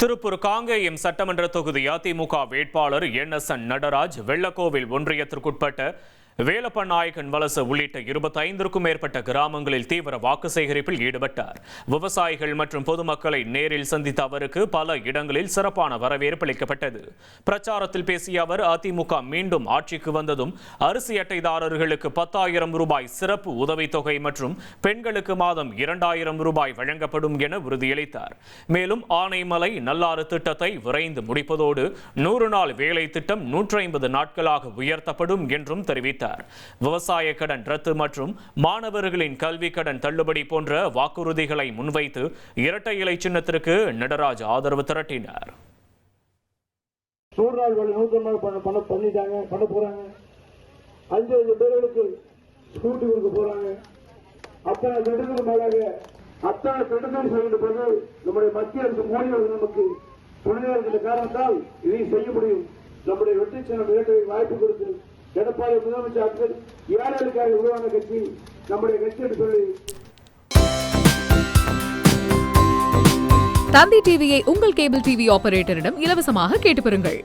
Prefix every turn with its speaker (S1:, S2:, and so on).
S1: திருப்பூர் காங்கேயம் சட்டமன்ற தொகுதி அதிமுக வேட்பாளர் NSN நடராஜ் வெள்ளக்கோவில் ஒன்றியத்திற்குட்பட்ட வேலப்பநாயக்கன் வலசு உள்ளிட்ட 25க்கும் மேற்பட்ட கிராமங்களில் தீவிர வாக்கு சேகரிப்பில் ஈடுபட்டார். விவசாயிகள் மற்றும் பொதுமக்களை நேரில் சந்தித்த அவருக்கு பல இடங்களில் சிறப்பான வரவேற்பு அளிக்கப்பட்டது. பிரச்சாரத்தில் பேசிய அவர், அதிமுக மீண்டும் ஆட்சிக்கு வந்ததும் அரிசி அட்டைதாரர்களுக்கு 10,000 ரூபாய் சிறப்பு உதவித்தொகை மற்றும் பெண்களுக்கு மாதம் 2,000 ரூபாய் வழங்கப்படும் என உறுதியளித்தார். மேலும் ஆனைமலை நல்லாறு திட்டத்தை விரைந்து முடிப்பதோடு 100 நாள் வேலை திட்டம் 150 நாட்களாக உயர்த்தப்படும் என்றும் தெரிவித்தார். விவசாய கடன் ரத்து மற்றும் மாணவர்களின் கல்வி கடன் தள்ளுபடி போன்ற வாக்குறுதிகளை முன்வைத்து இரட்டை இலை சின்னத்திற்கு நடராஜ் ஆதரவு திரட்டினார்.
S2: 100 நாள் வேலை 150 பண்ணிட்டாங்க, பண்ண போறாங்க. 5 பேர்களுக்கு ஸ்கூட்டி கொடுக்க போறாங்க. அத்தனை திட்டத்துக்கு மேலாக அத்தனை திட்டங்கள் செய்கின்ற போது நம்முடைய மத்திய அரசு மோடி அவர்கள் நமக்கு துணையாக இருக்கின்ற காரணத்தால் இதை செய்ய முடியும். நம்முடைய வெற்றி சின்னம் இரட்டை வாய்ப்பு கொடுத்து எடப்பாடி முதலமைச்சர் ஏழைகளுக்காக உருவான கட்சி நம்முடைய கட்சி என்று சொல்லி
S3: தந்தி டிவியை உங்கள் கேபிள் டிவி ஆபரேட்டரிடம் இலவசமாக கேட்டு பெறுங்கள்.